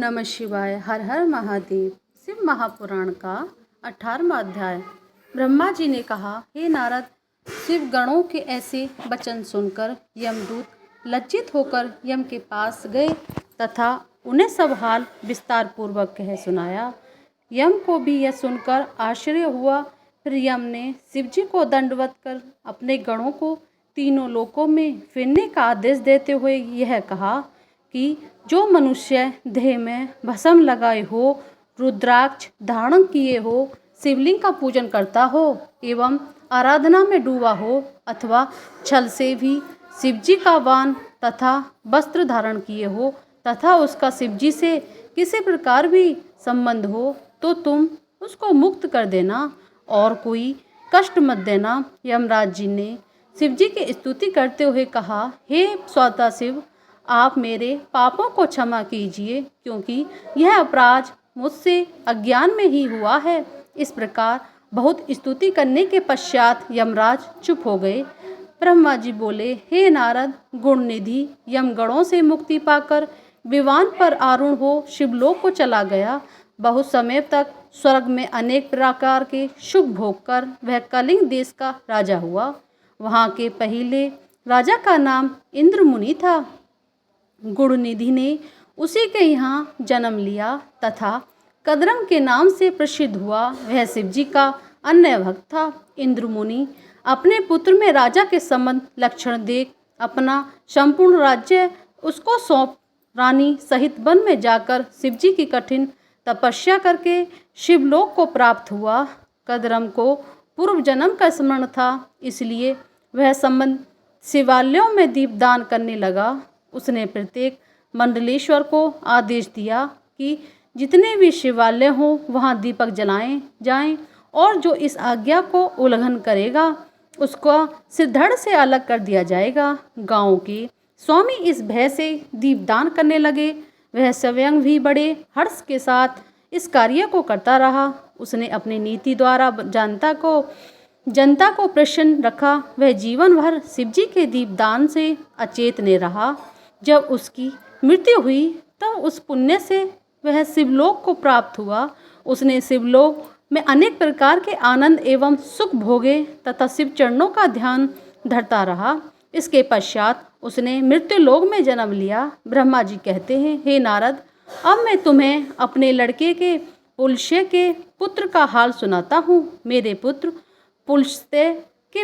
नमः शिवाय। हर हर महादेव। शिव महापुराण का 18वां अध्याय। ब्रह्मा जी ने कहा, हे नारद, शिव गणों के ऐसे वचन सुनकर यमदूत लज्जित होकर यम के पास गए तथा उन्हें सब हाल विस्तार पूर्वक कह सुनाया। यम को भी यह सुनकर आश्चर्य हुआ। फिर यम ने शिव जी को दंडवत कर अपने गणों को तीनों लोकों में फिरने का आदेश देते हुए यह कहा कि जो मनुष्य देह में भस्म लगाए हो, रुद्राक्ष धारण किए हो, शिवलिंग का पूजन करता हो एवं आराधना में डूबा हो अथवा छल से भी शिवजी का वान तथा वस्त्र धारण किए हो तथा उसका शिवजी से किसी प्रकार भी संबंध हो तो तुम उसको मुक्त कर देना और कोई कष्ट मत देना। यमराज जी ने शिवजी की स्तुति करते हुए कहा, हे स्वतः शिव, आप मेरे पापों को क्षमा कीजिए क्योंकि यह अपराध मुझसे अज्ञान में ही हुआ है। इस प्रकार बहुत स्तुति करने के पश्चात यमराज चुप हो गए। ब्रह्मा जी बोले, हे नारद, गुण निधि यमगणों से मुक्ति पाकर विमान पर आरूढ़ हो शिवलोक को चला गया। बहुत समय तक स्वर्ग में अनेक प्रकार के सुख भोग कर वह कलिंग देश का राजा हुआ। वहाँ के पहले राजा का नाम इंद्र मुनि था। गुण निधि ने उसी के यहाँ जन्म लिया तथा कदरम के नाम से प्रसिद्ध हुआ। वह शिवजी का अन्य भक्त था। इंद्र मुनि अपने पुत्र में राजा के संबंध लक्षण देख अपना संपूर्ण राज्य उसको सौंप रानी सहित वन में जाकर शिवजी की कठिन तपस्या करके शिवलोक को प्राप्त हुआ। कदरम को पूर्व जन्म का स्मरण था, इसलिए वह संबंध शिवालयों में दीपदान करने लगा। उसने प्रत्येक मंडलेश्वर को आदेश दिया कि जितने भी शिवालय हों वहाँ दीपक जलाएं जाएं और जो इस आज्ञा को उल्लंघन करेगा उसको सिरधड़ से अलग कर दिया जाएगा। गांव के स्वामी इस भय से दीपदान करने लगे। वह स्वयं भी बड़े हर्ष के साथ इस कार्य को करता रहा। उसने अपनी नीति द्वारा जनता को प्रसन्न रखा। वह जीवन भर शिवजी के दीपदान से अचेतन रहा। जब उसकी मृत्यु हुई तब उस पुण्य से वह शिवलोक को प्राप्त हुआ। उसने शिवलोक में अनेक प्रकार के आनंद एवं सुख भोगे तथा शिव चरणों का ध्यान धरता रहा। इसके पश्चात उसने मृत्यु लोक में जन्म लिया। ब्रह्मा जी कहते हैं, हे नारद, अब मैं तुम्हें अपने लड़के के पुलस्त्य के पुत्र का हाल सुनाता हूँ। मेरे पुत्र पुलस्त्य के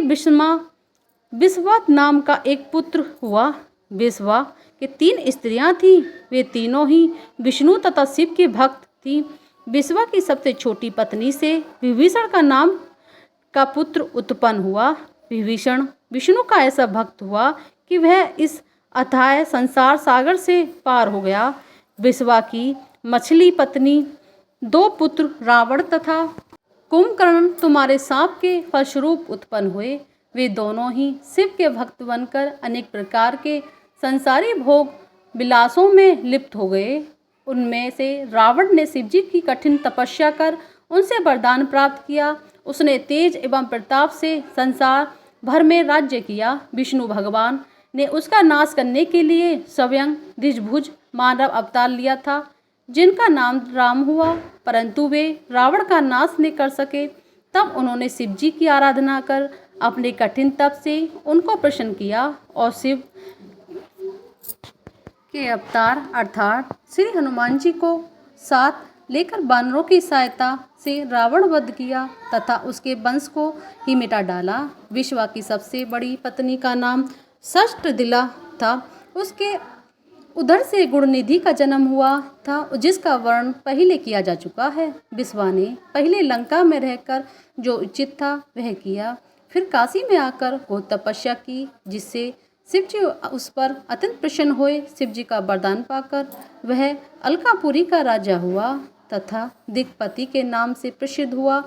विश्वा नाम का एक पुत्र हुआ। विश्वा के 3 स्त्रियां थीं। वे तीनों ही विष्णु तथा शिव के भक्त थीं। विश्वा की सबसे छोटी पत्नी से विभीषण का नाम का पुत्र उत्पन्न हुआ। विभीषण विष्णु का ऐसा भक्त हुआ कि वह इस अथाह संसार सागर से पार हो गया। विश्वा की मछली पत्नी 2 पुत्र रावण तथा कुंभकर्ण तुम्हारे सांप के फलस्वरूप उत्पन्न हुए। वे दोनों ही शिव के भक्त बनकर अनेक प्रकार के संसारी भोग विलासों में लिप्त हो गए। उनमें से रावण ने शिवजी की कठिन तपस्या कर उनसे वरदान प्राप्त किया। उसने तेज एवं प्रताप से संसार भर में राज्य किया। विष्णु भगवान ने उसका नाश करने के लिए स्वयं द्विभुज मानव अवतार लिया था, जिनका नाम राम हुआ, परंतु वे रावण का नाश नहीं कर सके। तब उन्होंने शिवजी की आराधना कर अपने कठिन तप से उनको प्रसन्न किया और शिव के अवतार अर्थात श्री हनुमान जी को साथ लेकर वानरों की सहायता से रावण वध किया तथा उसके वंश को ही मिटा डाला। विश्वा की सबसे बड़ी पत्नी का नाम षष्ठदिला था। उसके उधर से गुणनिधि का जन्म हुआ था, जिसका वर्ण पहले किया जा चुका है। विश्वा ने पहले लंका में रहकर जो उचित था वह किया, फिर काशी में आकर बहुत तपस्या की, जिससे शिवजी उस पर अत्यंत प्रसन्न हुए। शिवजी का वरदान पाकर वह अलकापुरी का राजा हुआ तथा दिग्पति के नाम से प्रसिद्ध हुआ।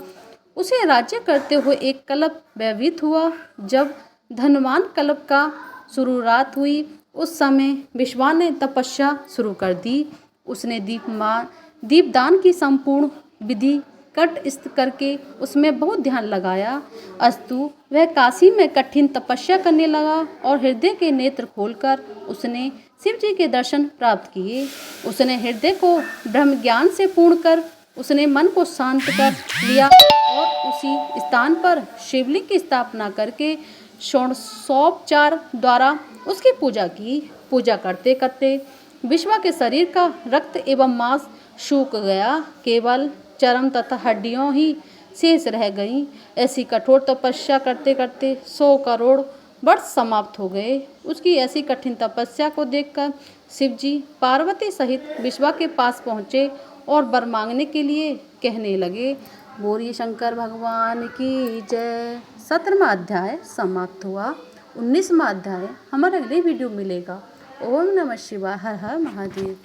उसे राज्य करते हुए एक कल्प व्यतीत हुआ। जब धनवान कल्प का शुरुआत हुई उस समय विश्वा ने तपस्या शुरू कर दी। उसने दीपदान की संपूर्ण विधि कट करके उसमें बहुत ध्यान लगाया। अस्तु वह काशी में कठिन तपस्या करने लगा और हृदय के नेत्र खोलकर उसने शिव जी के दर्शन प्राप्त किए। उसने हृदय को ब्रह्म ज्ञान से पूर्ण कर उसने मन को शांत कर लिया और उसी स्थान पर शिवलिंग की स्थापना करके षोडशोपचार द्वारा उसकी पूजा की। पूजा करते करते विश्वा के शरीर का रक्त एवं मांस सूख गया, केवल चर्म तथा हड्डियों ही शेष रह गईं। ऐसी कठोर तपस्या करते करते 100 करोड़ वर्ष समाप्त हो गए। उसकी ऐसी कठिन तपस्या को देखकर शिव जी पार्वती सहित विश्वा के पास पहुँचे और वर मांगने के लिए कहने लगे। बोलिए शंकर भगवान की जय। 17वां अध्याय समाप्त हुआ। 19वां अध्याय हमारे अगले वीडियो मिलेगा। ओम नमः शिवाय। हर हर महादेव।